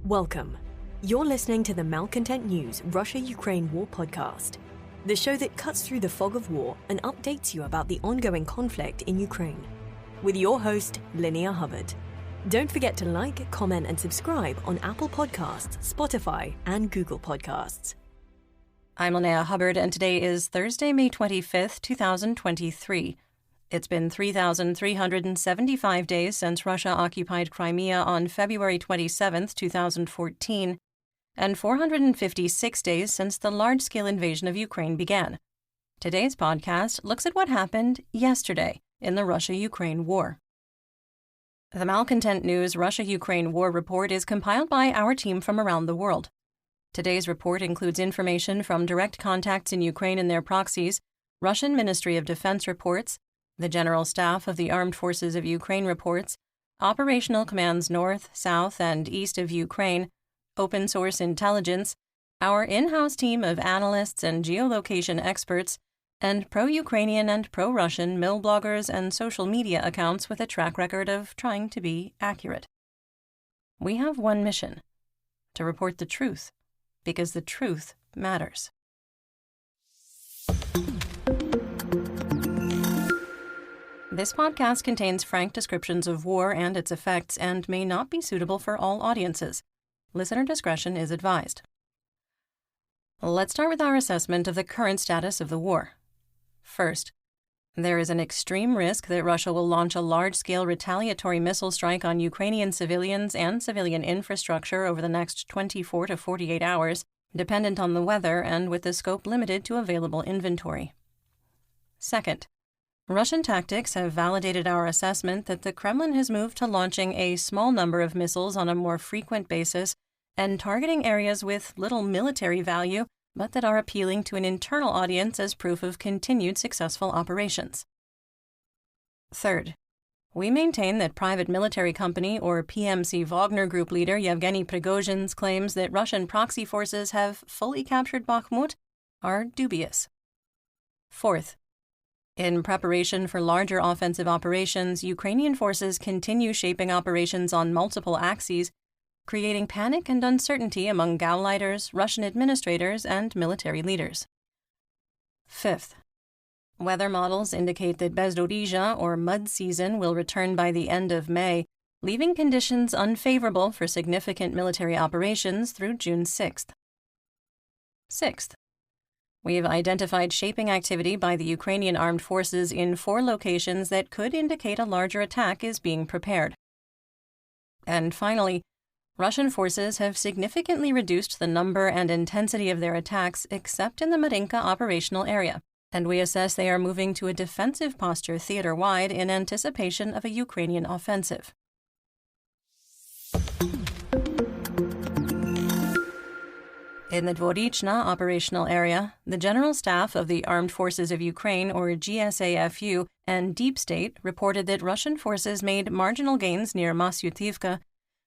Welcome. You're listening to the Malcontent News Russia-Ukraine War podcast, the show that cuts through the fog of war and updates you about the ongoing conflict in Ukraine. With your host, Linnea Hubbard. Don't forget to like, comment, and subscribe on Apple Podcasts, Spotify, and Google Podcasts. I'm Linnea Hubbard, and today is Thursday, May 25th, 2023. It's been 3,375 days since Russia occupied Crimea on February 27, 2014, and 456 days since the large-scale invasion of Ukraine began. Today's podcast looks at what happened yesterday in the Russia-Ukraine war. The Malcontent News Russia-Ukraine War Report is compiled by our team from around the world. Today's report includes information from direct contacts in Ukraine and their proxies, Russian Ministry of Defense reports, the General Staff of the Armed Forces of Ukraine reports, operational commands north, south, and east of Ukraine, open source intelligence, our in-house team of analysts and geolocation experts, and pro-Ukrainian and pro-Russian mill bloggers and social media accounts with a track record of trying to be accurate. We have one mission: to report the truth, because the truth matters. This podcast contains frank descriptions of war and its effects and may not be suitable for all audiences. Listener discretion is advised. Let's start with our assessment of the current status of the war. First, there is an extreme risk that Russia will launch a large-scale retaliatory missile strike on Ukrainian civilians and civilian infrastructure over the next 24 to 48 hours, dependent on the weather and with the scope limited to available inventory. Second, Russian tactics have validated our assessment that the Kremlin has moved to launching a small number of missiles on a more frequent basis and targeting areas with little military value, but that are appealing to an internal audience as proof of continued successful operations. Third, we maintain that private military company or PMC Wagner Group leader Yevgeny Prigozhin's claims that Russian proxy forces have fully captured Bakhmut are dubious. Fourth, in preparation for larger offensive operations, Ukrainian forces continue shaping operations on multiple axes, creating panic and uncertainty among Gauleiters, Russian administrators, and military leaders. Fifth, weather models indicate that Bezdorija, or mud season, will return by the end of May, leaving conditions unfavorable for significant military operations through June 6th. Sixth, we have identified shaping activity by the Ukrainian armed forces in 4 locations that could indicate a larger attack is being prepared. And finally, Russian forces have significantly reduced the number and intensity of their attacks except in the Marinka operational area, and we assess they are moving to a defensive posture theater-wide in anticipation of a Ukrainian offensive. In the Dvorichna operational area, the General Staff of the Armed Forces of Ukraine, or GSAFU, and Deep State reported that Russian forces made marginal gains near Masyutivka,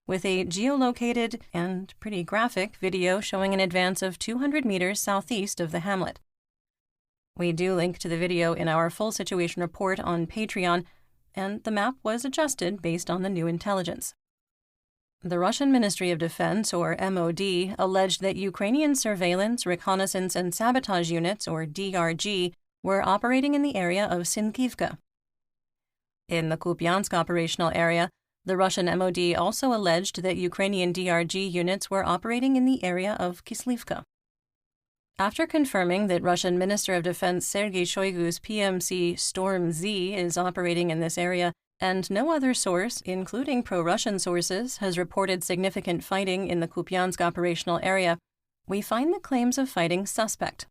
with a geolocated and pretty graphic video showing an advance of 200 meters southeast of the hamlet. We do link to the video in our full situation report on Patreon, and the map was adjusted based on the new intelligence. The Russian Ministry of Defense, or MOD, alleged that Ukrainian surveillance, reconnaissance, and sabotage units, or DRG, were operating in the area of Sinkivka. In the Kupiansk operational area, the Russian MOD also alleged that Ukrainian DRG units were operating in the area of Kislivka. After confirming that Russian Minister of Defense Sergei Shoigu's PMC Storm Z is operating in this area, and no other source, including pro-Russian sources, has reported significant fighting in the Kupiansk operational area, we find the claims of fighting suspect.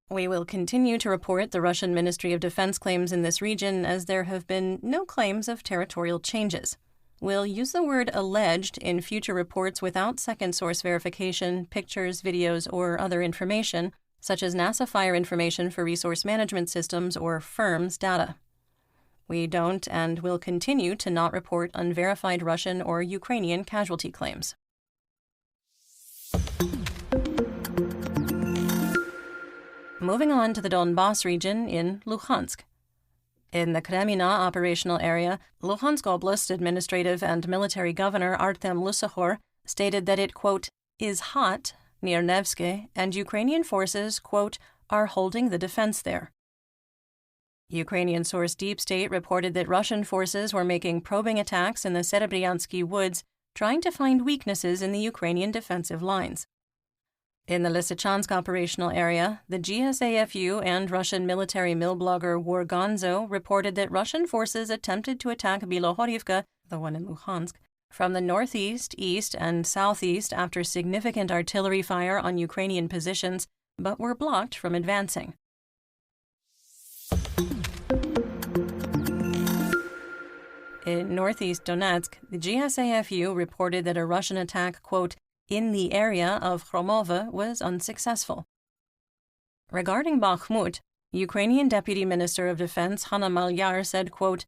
We will continue to report the Russian Ministry of Defense claims in this region as there have been no claims of territorial changes. We'll use the word alleged in future reports without second source verification, pictures, videos, or other information, such as NASA Fire Information for Resource Management Systems, or FIRMS, data. We don't and will continue to not report unverified Russian or Ukrainian casualty claims. Moving on to the Donbas region in Luhansk. In the Kremina operational area, Luhansk Oblast Administrative and Military Governor Artem Lusahor stated that it, quote, is hot near Nevsky, and Ukrainian forces, quote, are holding the defense there. Ukrainian source Deep State reported that Russian forces were making probing attacks in the Serebryansky woods, trying to find weaknesses in the Ukrainian defensive lines. In the Lysychansk operational area, the GSAFU and Russian military mill blogger Wargonzo reported that Russian forces attempted to attack Bilohorivka, the one in Luhansk, from the northeast, east, and southeast after significant artillery fire on Ukrainian positions, but were blocked from advancing. In northeast Donetsk, the GSAFU reported that a Russian attack, quote, in the area of Chromove was unsuccessful. Regarding Bakhmut, Ukrainian Deputy Minister of Defense Hanna Malyar said, quote,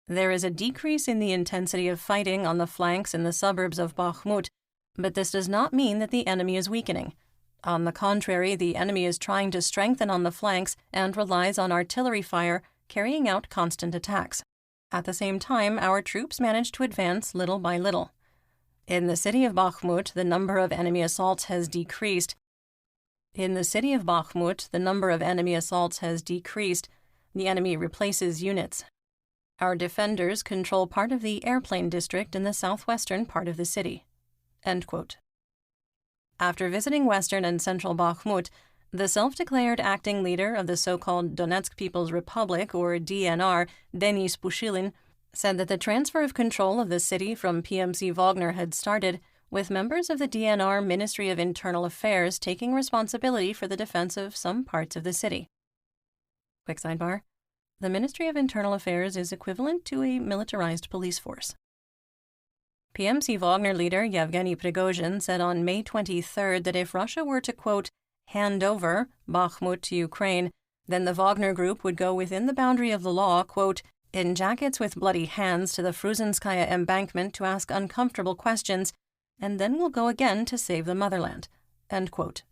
there is a decrease in the intensity of fighting on the flanks in the suburbs of Bakhmut, but this does not mean that the enemy is weakening. On the contrary, the enemy is trying to strengthen on the flanks and relies on artillery fire, carrying out constant attacks. At the same time, our troops managed to advance little by little. In the city of Bakhmut, the number of enemy assaults has decreased. The enemy replaces units. Our defenders control part of the airplane district in the southwestern part of the city. End quote. After visiting western and central Bakhmut, the self-declared acting leader of the so-called Donetsk People's Republic, or DNR, Denis Pushilin, said that the transfer of control of the city from PMC Wagner had started, with members of the DNR Ministry of Internal Affairs taking responsibility for the defense of some parts of the city. Quick sidebar. The Ministry of Internal Affairs is equivalent to a militarized police force. PMC Wagner leader Yevgeny Prigozhin said on May 23rd that if Russia were to, quote, hand over Bakhmut to Ukraine, then the Wagner group would go within the boundary of the law, quote, in jackets with bloody hands to the Fruzhenskaya embankment to ask uncomfortable questions, and then will go again to save the motherland. End quote.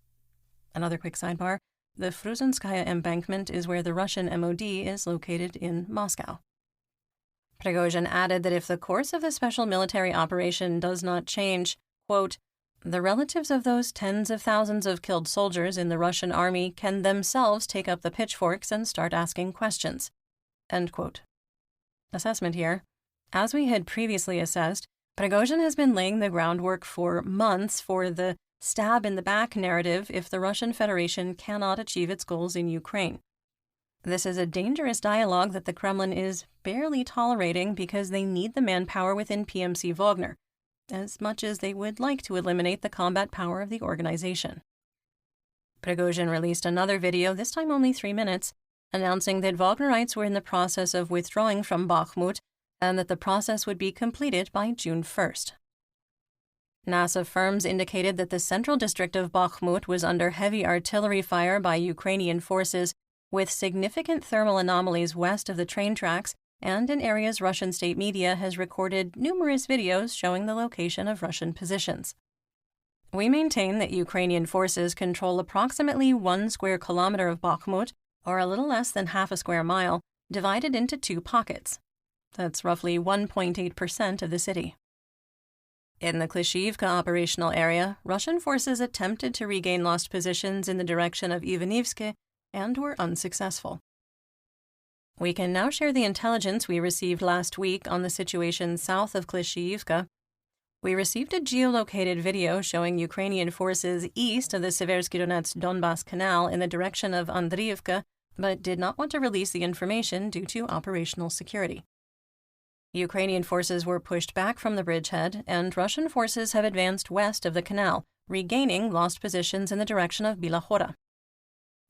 Another quick sidebar. The Fruzhenskaya embankment is where the Russian MOD is located in Moscow. Prigozhin added that if the course of the special military operation does not change, quote, the relatives of those tens of thousands of killed soldiers in the Russian army can themselves take up the pitchforks and start asking questions. End quote. Assessment here. As we had previously assessed, Prigozhin has been laying the groundwork for months for the stab-in-the-back narrative if the Russian Federation cannot achieve its goals in Ukraine. This is a dangerous dialogue that the Kremlin is barely tolerating because they need the manpower within PMC Wagner, as much as they would like to eliminate the combat power of the organization. Prigozhin released another video, this time only 3 minutes, announcing that Wagnerites were in the process of withdrawing from Bakhmut and that the process would be completed by June 1st. NASA firms indicated that the central district of Bakhmut was under heavy artillery fire by Ukrainian forces, with significant thermal anomalies west of the train tracks, and in areas Russian state media has recorded numerous videos showing the location of Russian positions. We maintain that Ukrainian forces control approximately 1 square kilometer of Bakhmut, or a little less than half a square mile, divided into 2 pockets. That's roughly 1.8% of the city. In the Klishchiivka operational area, Russian forces attempted to regain lost positions in the direction of Ivanivske and were unsuccessful. We can now share the intelligence we received last week on the situation south of Klishchiivka. We received a geolocated video showing Ukrainian forces east of the Seversky Donets-Donbas Canal in the direction of Andriivka, but did not want to release the information due to operational security. Ukrainian forces were pushed back from the bridgehead, and Russian forces have advanced west of the canal, regaining lost positions in the direction of Bilahora.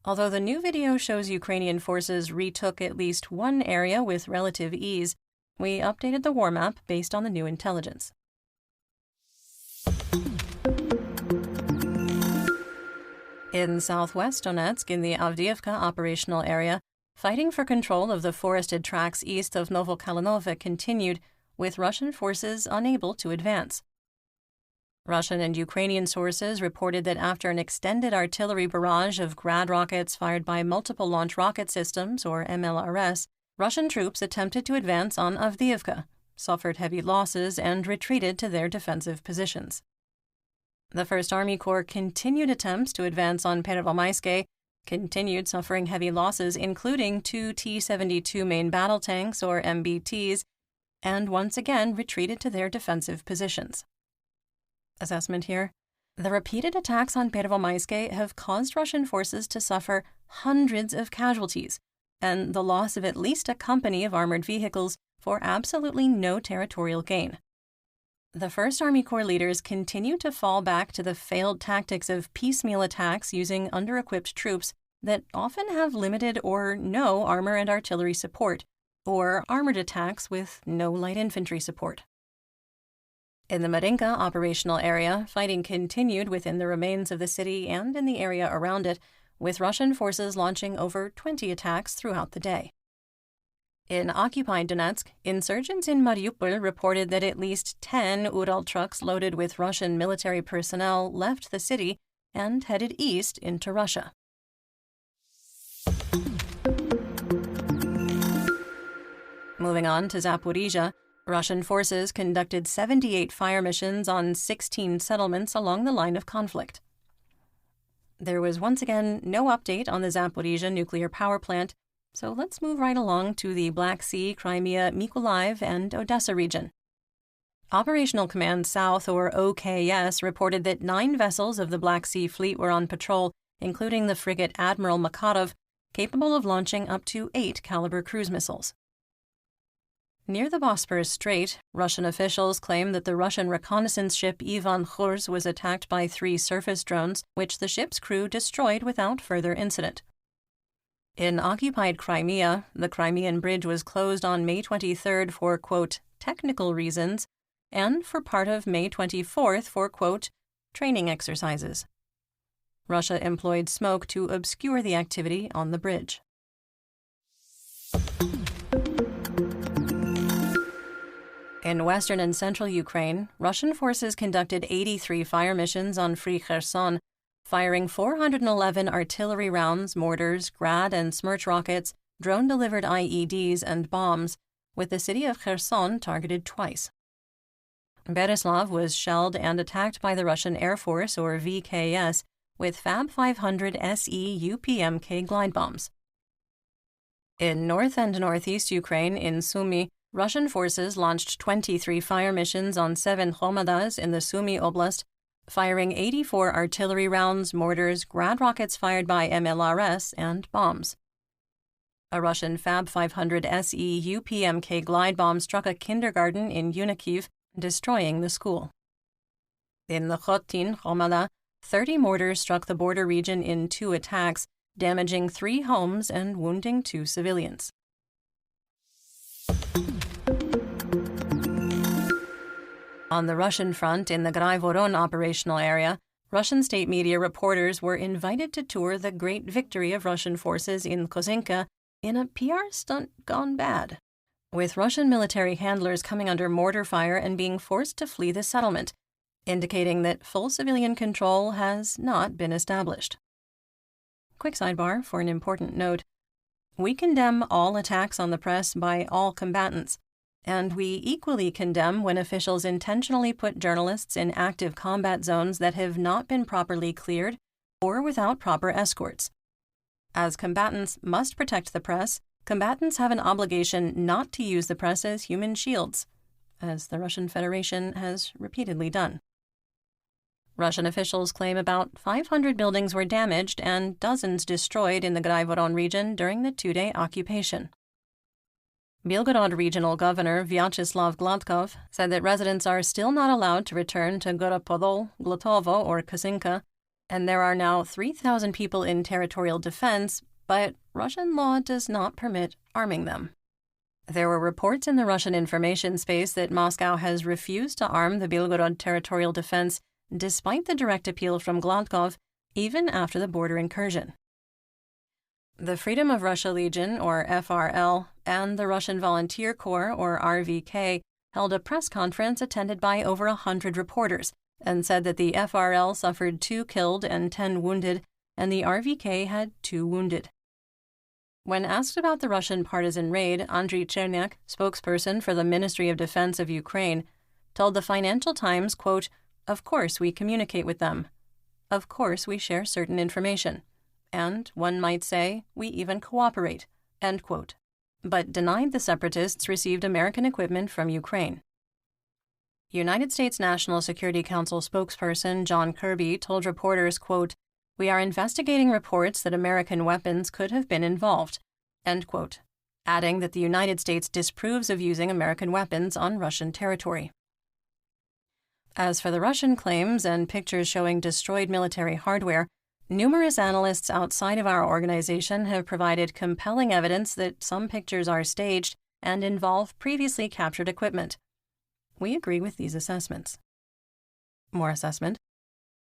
Although the new video shows Ukrainian forces retook at least one area with relative ease, we updated the war map based on the new intelligence. In southwest Donetsk, in the Avdiivka operational area, fighting for control of the forested tracts east of Novokalinove continued, with Russian forces unable to advance. Russian and Ukrainian sources reported that after an extended artillery barrage of Grad rockets fired by multiple launch rocket systems, or MLRS, Russian troops attempted to advance on Avdiivka, suffered heavy losses, and retreated to their defensive positions. The First Army Corps continued attempts to advance on Pervomayskoye, continued suffering heavy losses, including 2 T-72 main battle tanks, or MBTs, and once again retreated to their defensive positions. Assessment here. The repeated attacks on Pervomayskoye have caused Russian forces to suffer hundreds of casualties, and the loss of at least a company of armored vehicles for absolutely no territorial gain. The First Army Corps leaders continue to fall back to the failed tactics of piecemeal attacks using under-equipped troops that often have limited or no armor and artillery support, or armored attacks with no light infantry support. In the Marinka operational area, fighting continued within the remains of the city and in the area around it, with Russian forces launching over 20 attacks throughout the day. In occupied Donetsk, insurgents in Mariupol reported that at least 10 Ural trucks loaded with Russian military personnel left the city and headed east into Russia. Moving on to Zaporizhzhia, Russian forces conducted 78 fire missions on 16 settlements along the line of conflict. There was once again no update on the Zaporizhzhia nuclear power plant, so let's move right along to the Black Sea, Crimea, Mykolaiv, and Odessa region. Operational Command South, or OKS, reported that 9 vessels of the Black Sea Fleet were on patrol, including the frigate Admiral Makarov, capable of launching up to 8 Caliber cruise missiles. Near the Bosporus Strait, Russian officials claim that the Russian reconnaissance ship Ivan Khurs was attacked by 3 surface drones, which the ship's crew destroyed without further incident. In occupied Crimea, the Crimean Bridge was closed on May 23rd for, quote, technical reasons, and for part of May 24th for, quote, training exercises. Russia employed smoke to obscure the activity on the bridge. In western and central Ukraine, Russian forces conducted 83 fire missions on Free Kherson, firing 411 artillery rounds, mortars, Grad and Smerch rockets, drone-delivered IEDs, and bombs, with the city of Kherson targeted twice. Berislav was shelled and attacked by the Russian Air Force, or VKS, with Fab 500 SE UPMK glide bombs. In north and northeast Ukraine, in Sumy, Russian forces launched 23 fire missions on 7 Homadas in the Sumy Oblast, firing 84 artillery rounds, mortars, Grad rockets fired by MLRS, and bombs. A Russian Fab 500 SE UPMK glide bomb struck a kindergarten in Unikiv, destroying the school. In the Khotin Homada, 30 mortars struck the border region in 2 attacks, damaging 3 homes and wounding 2 civilians. On the Russian front, in the Graivoron operational area, Russian state media reporters were invited to tour the great victory of Russian forces in Kozinka in a PR stunt gone bad, with Russian military handlers coming under mortar fire and being forced to flee the settlement, indicating that full civilian control has not been established. Quick sidebar for an important note. We condemn all attacks on the press by all combatants, and we equally condemn when officials intentionally put journalists in active combat zones that have not been properly cleared or without proper escorts. As combatants must protect the press, combatants have an obligation not to use the press as human shields, as the Russian Federation has repeatedly done. Russian officials claim about 500 buildings were damaged and dozens destroyed in the Graivoron region during the 2-day occupation. Belgorod Regional Governor Vyacheslav Gladkov said that residents are still not allowed to return to Goropodol, Glotovo, or Kozinka, and there are now 3,000 people in territorial defense, but Russian law does not permit arming them. There were reports in the Russian information space that Moscow has refused to arm the Belgorod territorial defense despite the direct appeal from Gladkov, even after the border incursion. The Freedom of Russia Legion, or FRL, and the Russian Volunteer Corps, or RVK, held a press conference attended by over 100 reporters and said that the FRL suffered 2 killed and 10 wounded, and the RVK had 2 wounded. When asked about the Russian partisan raid, Andriy Chernyak, spokesperson for the Ministry of Defense of Ukraine, told the Financial Times, quote, Of course we communicate with them. Of course we share certain information. And, one might say, we even cooperate," end quote, but denied the separatists received American equipment from Ukraine. United States National Security Council spokesperson John Kirby told reporters, quote, "We are investigating reports that American weapons could have been involved," end quote, adding that the United States disapproves of using American weapons on Russian territory. As for the Russian claims and pictures showing destroyed military hardware, numerous analysts outside of our organization have provided compelling evidence that some pictures are staged and involve previously captured equipment. We agree with these assessments. More assessment.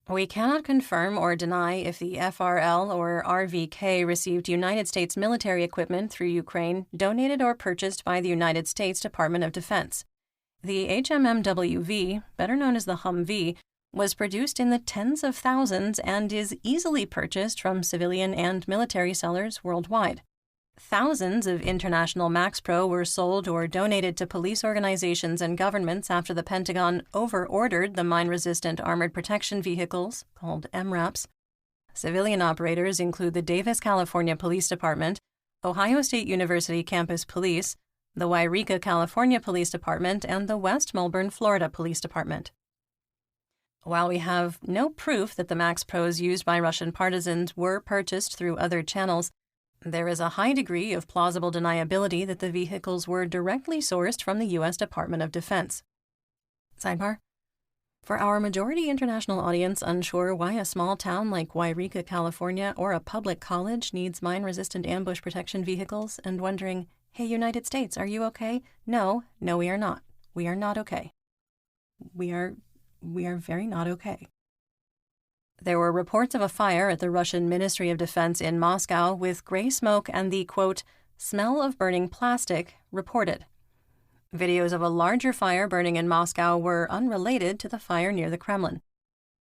We cannot confirm or deny if the FRL or RVK received United States military equipment through Ukraine donated or purchased by the United States Department of Defense. The HMMWV, better known as the Humvee, was produced in the tens of thousands and is easily purchased from civilian and military sellers worldwide. Thousands of international MaxPro were sold or donated to police organizations and governments after the Pentagon over-ordered the mine-resistant armored protection vehicles, called MRAPs. Civilian operators include the Davis, California Police Department, Ohio State University Campus Police, the Wairika, California Police Department, and the West Melbourne, Florida Police Department. While we have no proof that the MaxPros used by Russian partisans were purchased through other channels, there is a high degree of plausible deniability that the vehicles were directly sourced from the U.S. Department of Defense. Sidebar. For our majority international audience unsure why a small town like Wairika, California, or a public college needs mine-resistant ambush protection vehicles and wondering, hey, United States, are you okay? No, we are not. We are not okay. We are very not okay. There were reports of a fire at the Russian Ministry of Defense in Moscow with gray smoke and the, quote, smell of burning plastic reported. Videos of a larger fire burning in Moscow were unrelated to the fire near the Kremlin.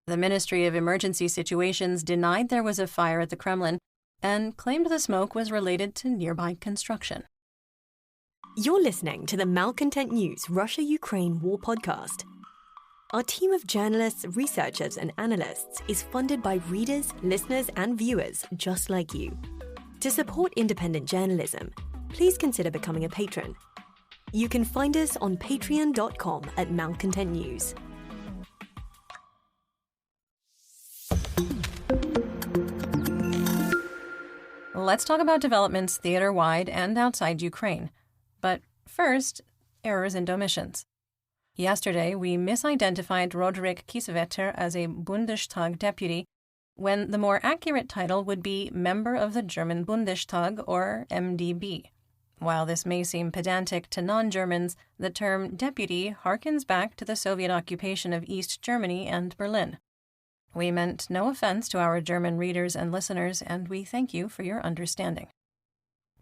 The Ministry of Emergency Situations denied there was a fire at the Kremlin and claimed the smoke was related to nearby construction. You're listening to the Malcontent News Russia-Ukraine War podcast. Our team of journalists, researchers, and analysts is funded by readers, listeners, and viewers just like you. To support independent journalism, please consider becoming a patron. You can find us on patreon.com/Malcontent News. Let's talk about developments theater-wide and outside Ukraine. But first, errors and omissions. Yesterday, we misidentified Roderick Kiesewetter as a Bundestag deputy, when the more accurate title would be Member of the German Bundestag, or MdB. While this may seem pedantic to non-Germans, the term deputy harkens back to the Soviet occupation of East Germany and Berlin. We meant no offense to our German readers and listeners, and we thank you for your understanding.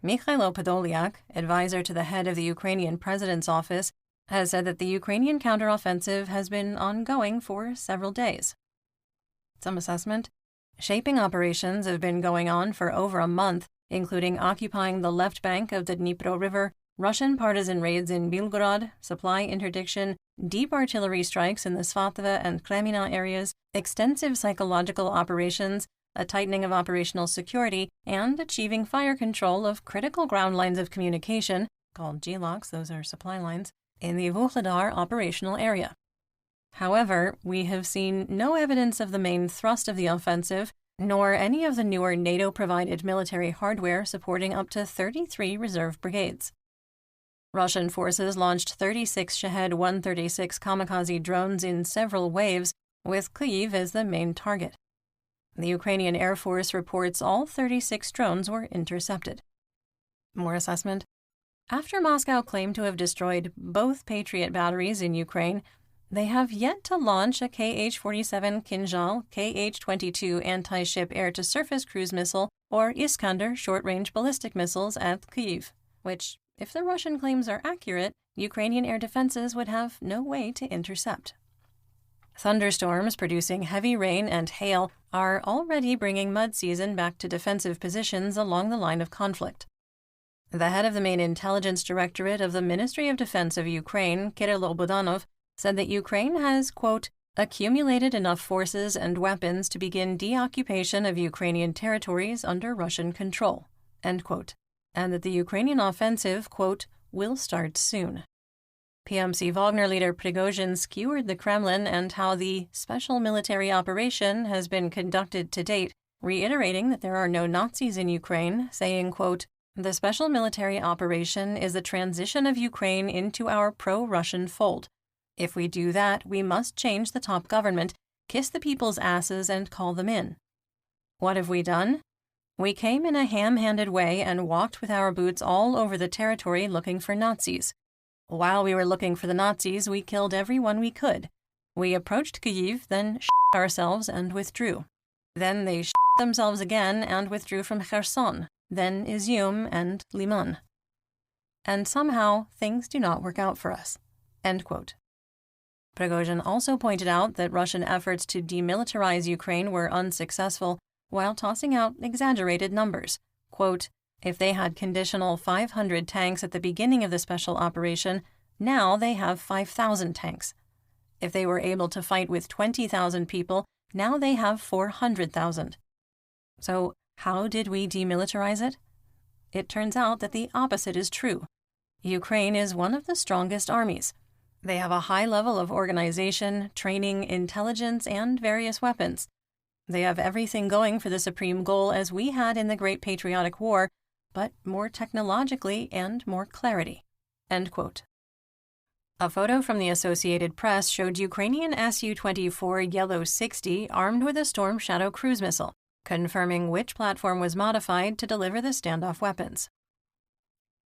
Mikhailo Podolyak, advisor to the head of the Ukrainian president's office, has said that the Ukrainian counteroffensive has been ongoing for several days. Some assessment. Shaping operations have been going on for over a month, including occupying the left bank of the Dnipro River, Russian partisan raids in Belgorod, supply interdiction, deep artillery strikes in the Svatova and Kremina areas, extensive psychological operations, a tightening of operational security, and achieving fire control of critical ground lines of communication, called GLOCs, those are supply lines, in the Vuhledar operational area. However, we have seen no evidence of the main thrust of the offensive, nor any of the newer NATO-provided military hardware supporting up to 33 reserve brigades. Russian forces launched 36 Shahed 136 kamikaze drones in several waves, with Kyiv as the main target. The Ukrainian Air Force reports all 36 drones were intercepted. More assessment. After Moscow claimed to have destroyed both Patriot batteries in Ukraine, they have yet to launch a Kh-47 Kinzhal, Kh-22 anti-ship air-to-surface cruise missile or Iskander short-range ballistic missiles at Kyiv, which, if the Russian claims are accurate, Ukrainian air defenses would have no way to intercept. Thunderstorms producing heavy rain and hail are already bringing mud season back to defensive positions along the line of conflict. The head of the main intelligence directorate of the Ministry of Defense of Ukraine, Kyrylo Budanov, said that Ukraine has, quote, accumulated enough forces and weapons to begin deoccupation of Ukrainian territories under Russian control, end quote, and that the Ukrainian offensive, quote, will start soon. PMC Wagner leader Prigozhin skewered the Kremlin and how the special military operation has been conducted to date, reiterating that there are no Nazis in Ukraine, saying, quote, "The special military operation is a transition of Ukraine into our pro-Russian fold. If we do that, we must change the top government, kiss the people's asses, and call them in." What have we done? We came in a ham-handed way and walked with our boots all over the territory looking for Nazis. While we were looking for the Nazis, we killed everyone we could. We approached Kyiv, then ourselves and withdrew. Then they themselves again and withdrew from Kherson, then Izium and Liman. And somehow, things do not work out for us. End quote. Prigozhin also pointed out that Russian efforts to demilitarize Ukraine were unsuccessful, while tossing out exaggerated numbers. Quote, "If they had conditional 500 tanks at the beginning of the special operation, now they have 5,000 tanks. If they were able to fight with 20,000 people, now they have 400,000. So how did we demilitarize it? It turns out that the opposite is true. Ukraine is one of the strongest armies. They have a high level of organization, training, intelligence, and various weapons. They have everything going for the supreme goal as we had in the Great Patriotic War, but more technologically and more clarity." End quote. A photo from the Associated Press showed Ukrainian Su-24 Yellow 60 armed with a Storm Shadow cruise missile, confirming which platform was modified to deliver the standoff weapons.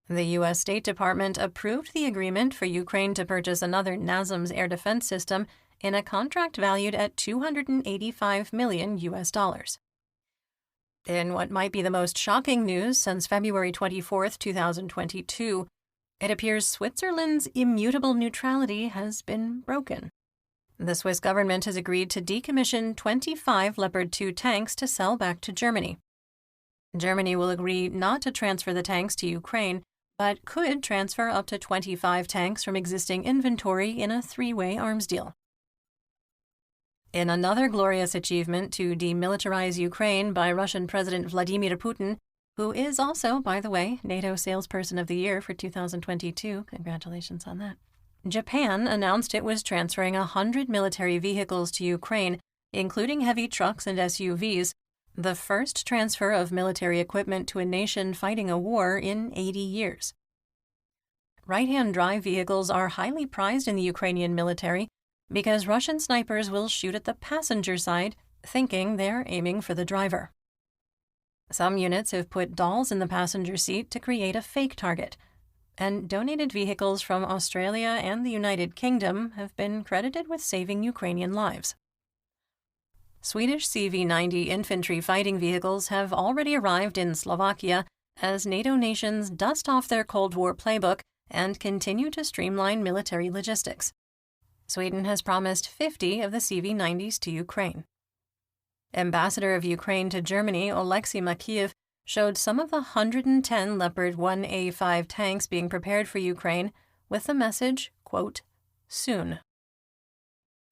The U.S. State Department approved the agreement for Ukraine to purchase another NASAMS air defense system in a contract valued at $285 million. In what might be the most shocking news since February 24, 2022, it appears Switzerland's immutable neutrality has been broken. The Swiss government has agreed to decommission 25 Leopard 2 tanks to sell back to Germany. Germany will agree not to transfer the tanks to Ukraine, but could transfer up to 25 tanks from existing inventory in a three-way arms deal. In another glorious achievement to demilitarize Ukraine by Russian President Vladimir Putin, who is also, by the way, NATO Salesperson of the Year for 2022, congratulations on that, Japan announced it was transferring 100 military vehicles to Ukraine, including heavy trucks and SUVs, the first transfer of military equipment to a nation fighting a war in 80 years. Right-hand drive vehicles are highly prized in the Ukrainian military because Russian snipers will shoot at the passenger side, thinking they're aiming for the driver. Some units have put dolls in the passenger seat to create a fake target, and donated vehicles from Australia and the United Kingdom have been credited with saving Ukrainian lives. Swedish CV-90 infantry fighting vehicles have already arrived in Slovakia as NATO nations dust off their Cold War playbook and continue to streamline military logistics. Sweden has promised 50 of the CV-90s to Ukraine. Ambassador of Ukraine to Germany Oleksiy Makiev showed some of the 110 Leopard 1A5 tanks being prepared for Ukraine with the message, quote, "soon."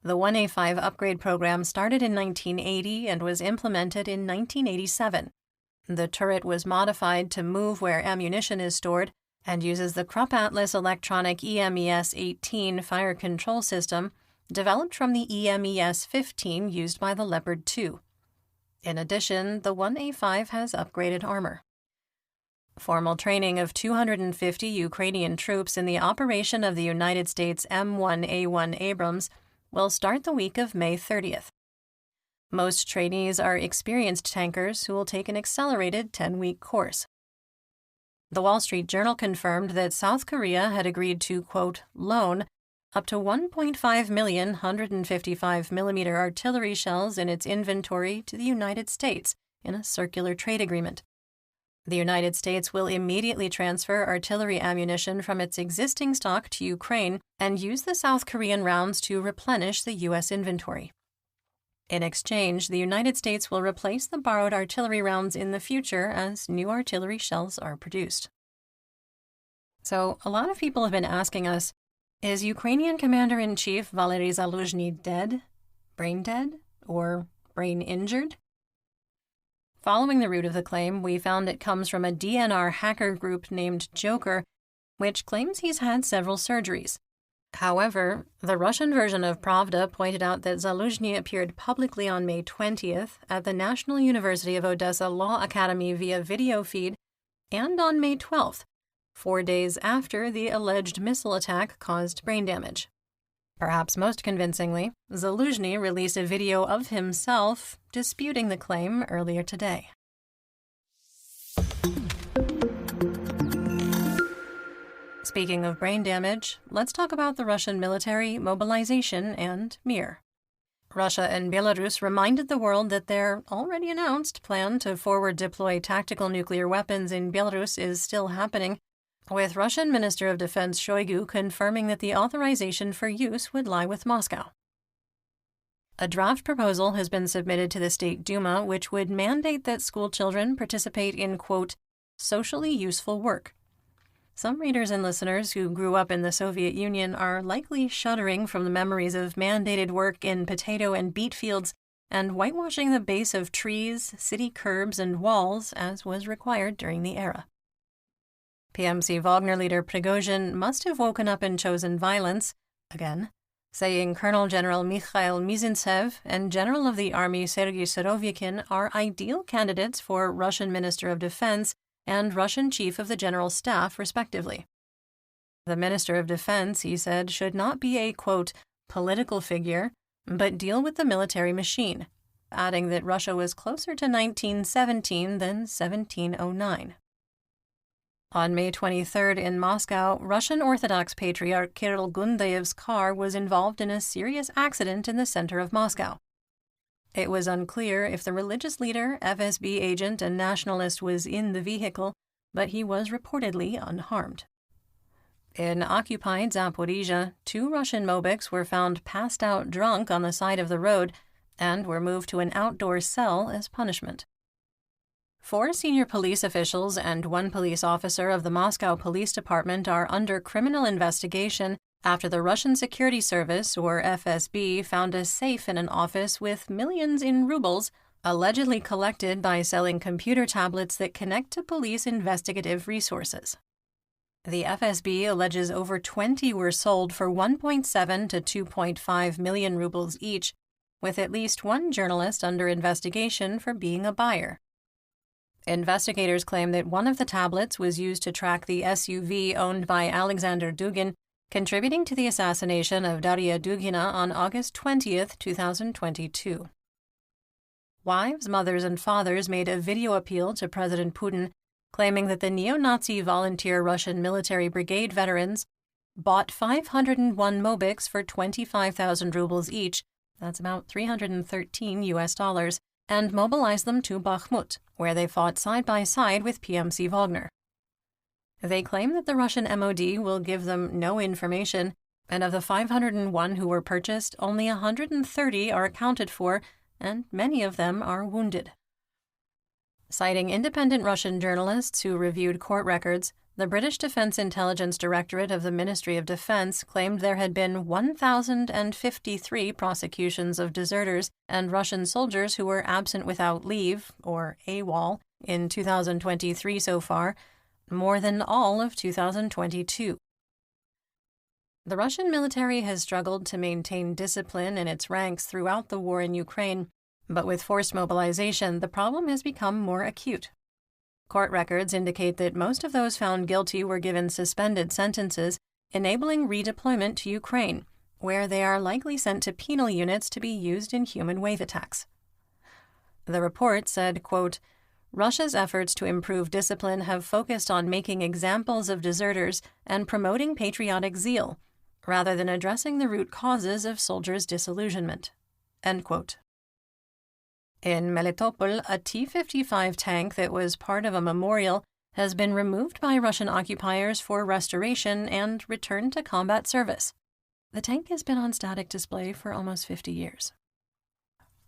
The 1A5 upgrade program started in 1980 and was implemented in 1987. The turret was modified to move where ammunition is stored and uses the Krupp Atlas electronic EMES-18 fire control system developed from the EMES-15 used by the Leopard 2. In addition, the 1A5 has upgraded armor. Formal training of 250 Ukrainian troops in the operation of the United States M1A1 Abrams will start the week of May 30th. Most trainees are experienced tankers who will take an accelerated 10-week course. The Wall Street Journal confirmed that South Korea had agreed to, quote, loan up to 1.5 million 155mm artillery shells in its inventory to the United States in a circular trade agreement. The United States will immediately transfer artillery ammunition from its existing stock to Ukraine and use the South Korean rounds to replenish the U.S. inventory. In exchange, the United States will replace the borrowed artillery rounds in the future as new artillery shells are produced. So, a lot of people have been asking us, is Ukrainian Commander-in-Chief Valery Zaluzhny dead? brain dead or brain injured? Following the root of the claim, we found it comes from a DNR hacker group named Joker, which claims he's had several surgeries. However, the Russian version of Pravda pointed out that Zaluzhny appeared publicly on May 20th at the National University of Odessa Law Academy via video feed, and on May 12th, 4 days after the alleged missile attack caused brain damage. Perhaps most convincingly, Zaluzhny released a video of himself disputing the claim earlier today. Speaking of brain damage, let's talk about the Russian military, mobilization, and Mir. Russia and Belarus reminded the world that their already announced plan to forward deploy tactical nuclear weapons in Belarus is still happening, with Russian Minister of Defense Shoigu confirming that the authorization for use would lie with Moscow. A draft proposal has been submitted to the State Duma, which would mandate that school children participate in, quote, socially useful work. Some readers and listeners who grew up in the Soviet Union are likely shuddering from the memories of mandated work in potato and beet fields and whitewashing the base of trees, city curbs, and walls, as was required during the era. PMC Wagner leader Prigozhin must have woken up and chosen violence, again, saying Colonel General Mikhail Mizintsev and General of the Army Sergei Surovikin are ideal candidates for Russian Minister of Defense and Russian Chief of the General Staff, respectively. The Minister of Defense, he said, should not be a, quote, political figure, but deal with the military machine, adding that Russia was closer to 1917 than 1709. On May 23rd in Moscow, Russian Orthodox Patriarch Kirill Gundayev's car was involved in a serious accident in the center of Moscow. It was unclear if the religious leader, FSB agent, and nationalist was in the vehicle, but he was reportedly unharmed. In occupied Zaporizhia, 2 Russian Mobiks were found passed out drunk on the side of the road and were moved to an outdoor cell as punishment. 4 senior police officials and 1 police officer of the Moscow Police Department are under criminal investigation after the Russian Security Service, or FSB, found a safe in an office with millions in rubles allegedly collected by selling computer tablets that connect to police investigative resources. The FSB alleges over 20 were sold for 1.7 to 2.5 million rubles each, with at least 1 journalist under investigation for being a buyer. Investigators claim that one of the tablets was used to track the SUV owned by Alexander Dugin, contributing to the assassination of Daria Dugina on August 20, 2022. Wives, mothers, and fathers made a video appeal to President Putin, claiming that the neo-Nazi volunteer Russian military brigade veterans bought 501 Mobiks for 25,000 rubles each, that's about $313, and mobilized them to Bakhmut, where they fought side by side with PMC Wagner. They claim that the Russian MOD will give them no information, and of the 501 who were purchased, only 130 are accounted for, and many of them are wounded. Citing independent Russian journalists who reviewed court records, the British Defense Intelligence Directorate of the Ministry of Defense claimed there had been 1,053 prosecutions of deserters and Russian soldiers who were absent without leave, or AWOL, in 2023 so far, more than all of 2022. The Russian military has struggled to maintain discipline in its ranks throughout the war in Ukraine, but with forced mobilization, the problem has become more acute. Court records indicate that most of those found guilty were given suspended sentences, enabling redeployment to Ukraine, where they are likely sent to penal units to be used in human wave attacks. The report said, quote, Russia's efforts to improve discipline have focused on making examples of deserters and promoting patriotic zeal, rather than addressing the root causes of soldiers' disillusionment. End quote. In Melitopol, a T-55 tank that was part of a memorial has been removed by Russian occupiers for restoration and returned to combat service. The tank has been on static display for almost 50 years.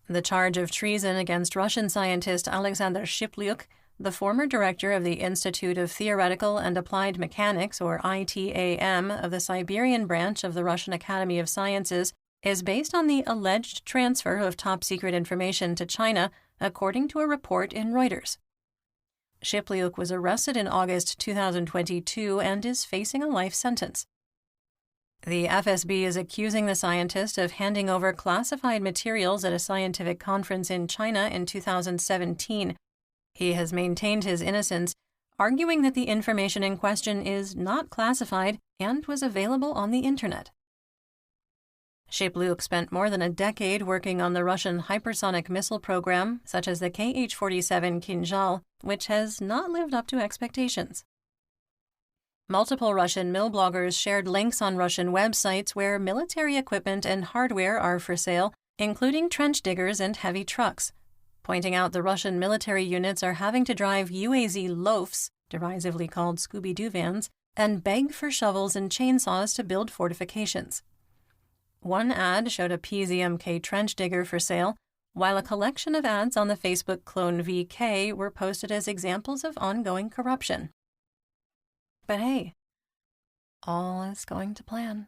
The charge of treason against Russian scientist Alexander Shiplyuk, the former director of the Institute of Theoretical and Applied Mechanics, or ITAM, of the Siberian branch of the Russian Academy of Sciences, is based on the alleged transfer of top-secret information to China, according to a report in Reuters. Shipliuk was arrested in August 2022 and is facing a life sentence. The FSB is accusing the scientist of handing over classified materials at a scientific conference in China in 2017. He has maintained his innocence, arguing that the information in question is not classified and was available on the Internet. Shipliuk spent more than a decade working on the Russian hypersonic missile program, such as the Kh-47 Kinzhal, which has not lived up to expectations. Multiple Russian mill bloggers shared links on Russian websites where military equipment and hardware are for sale, including trench diggers and heavy trucks, pointing out the Russian military units are having to drive UAZ loafs, derisively called Scooby-Doo vans, and beg for shovels and chainsaws to build fortifications. One ad showed a PZMK trench digger for sale, while a collection of ads on the Facebook clone VK were posted as examples of ongoing corruption. But hey, all is going to plan.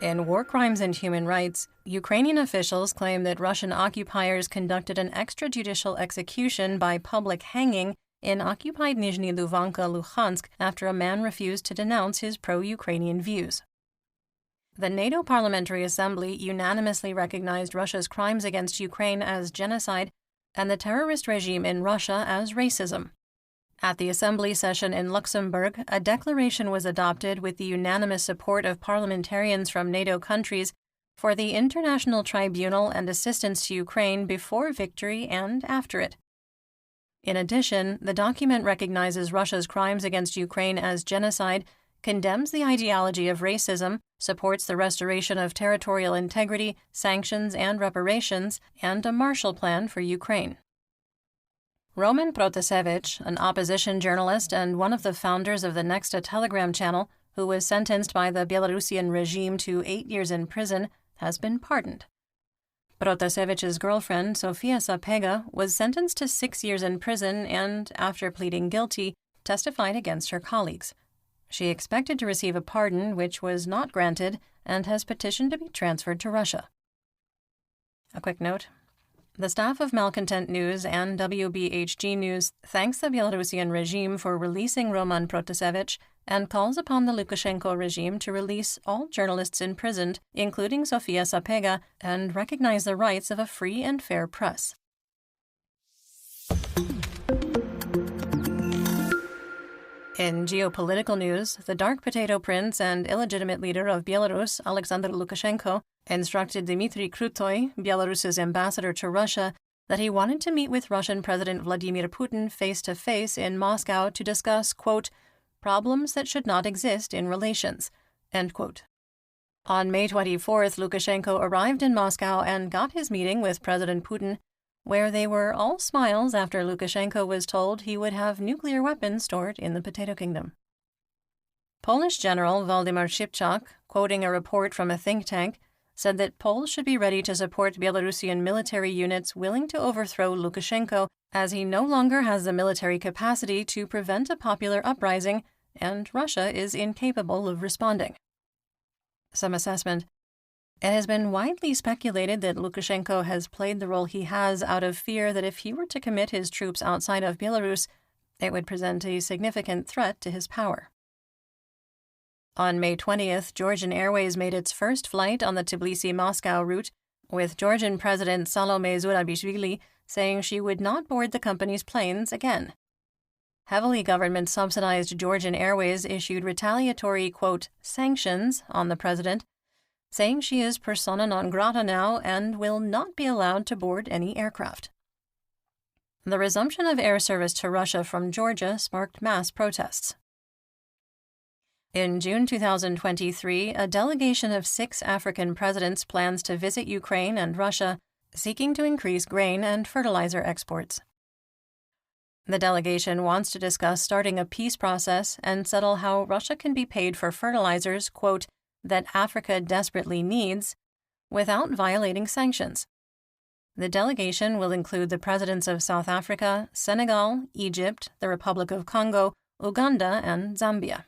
In war crimes and human rights, Ukrainian officials claim that Russian occupiers conducted an extrajudicial execution by public hanging in occupied Nizhny Luvanka, Luhansk, after a man refused to denounce his pro-Ukrainian views. The NATO Parliamentary Assembly unanimously recognized Russia's crimes against Ukraine as genocide and the terrorist regime in Russia as racism. At the Assembly session in Luxembourg, a declaration was adopted with the unanimous support of parliamentarians from NATO countries for the International Tribunal and assistance to Ukraine before victory and after it. In addition, the document recognizes Russia's crimes against Ukraine as genocide, condemns the ideology of racism, supports the restoration of territorial integrity, sanctions and reparations, and a Marshall Plan for Ukraine. Roman Protasevich, an opposition journalist and one of the founders of the Nexta Telegram channel, who was sentenced by the Belarusian regime to 8 years in prison, has been pardoned. Protasevich's girlfriend, Sofia Sapega, was sentenced to 6 years in prison and, after pleading guilty, testified against her colleagues. She expected to receive a pardon, which was not granted, and has petitioned to be transferred to Russia. A quick note. The staff of Malcontent News and WBHG News thanks the Belarusian regime for releasing Roman Protasevich and calls upon the Lukashenko regime to release all journalists imprisoned, including Sofia Sapega, and recognize the rights of a free and fair press. In geopolitical news, the dark potato prince and illegitimate leader of Belarus, Alexander Lukashenko, instructed Dmitry Krutoy, Belarus's ambassador to Russia, that he wanted to meet with Russian President Vladimir Putin face-to-face in Moscow to discuss, quote, problems that should not exist in relations, end quote. On May 24th, Lukashenko arrived in Moscow and got his meeting with President Putin, where they were all smiles after Lukashenko was told he would have nuclear weapons stored in the Potato Kingdom. Polish General Waldemar Szybczak, quoting a report from a think tank, said that Poles should be ready to support Belarusian military units willing to overthrow Lukashenko, as he no longer has the military capacity to prevent a popular uprising, and Russia is incapable of responding. Some assessment. It has been widely speculated that Lukashenko has played the role he has out of fear that if he were to commit his troops outside of Belarus, it would present a significant threat to his power. On May 20th, Georgian Airways made its first flight on the Tbilisi-Moscow route, with Georgian President Salome Zurabishvili saying she would not board the company's planes again. Heavily government-subsidized Georgian Airways issued retaliatory, quote, sanctions on the president, saying she is persona non grata now and will not be allowed to board any aircraft. The resumption of air service to Russia from Georgia sparked mass protests. In June 2023, a delegation of 6 African presidents plans to visit Ukraine and Russia, seeking to increase grain and fertilizer exports. The delegation wants to discuss starting a peace process and settle how Russia can be paid for fertilizers, quote, that Africa desperately needs, without violating sanctions. The delegation will include the presidents of South Africa, Senegal, Egypt, the Republic of Congo, Uganda, and Zambia.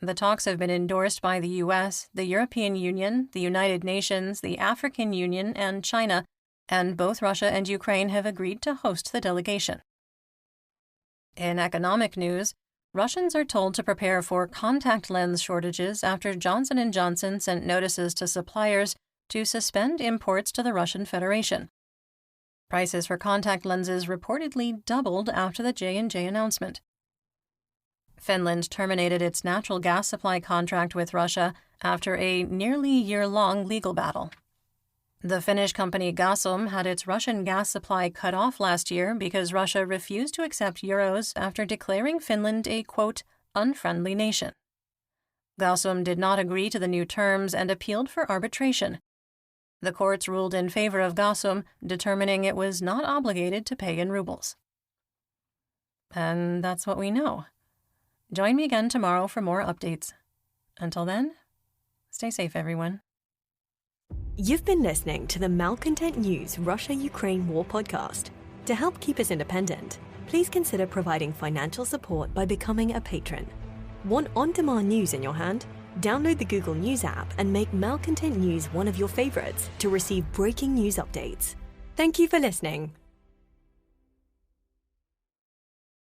The talks have been endorsed by the US, the European Union, the United Nations, the African Union, and China, and both Russia and Ukraine have agreed to host the delegation. In economic news, Russians are told to prepare for contact lens shortages after Johnson & Johnson sent notices to suppliers to suspend imports to the Russian Federation. Prices for contact lenses reportedly doubled after the J&J announcement. Finland terminated its natural gas supply contract with Russia after a nearly year-long legal battle. The Finnish company Gasum had its Russian gas supply cut off last year because Russia refused to accept euros after declaring Finland a, quote, unfriendly nation. Gasum did not agree to the new terms and appealed for arbitration. The courts ruled in favor of Gasum, determining it was not obligated to pay in rubles. And that's what we know. Join me again tomorrow for more updates. Until then, stay safe, everyone. You've been listening to the Malcontent News Russia-Ukraine War podcast. To help keep us independent, please consider providing financial support by becoming a patron. Want on-demand news in your hand? Download the Google News app and make Malcontent News one of your favorites to receive breaking news updates. Thank you for listening.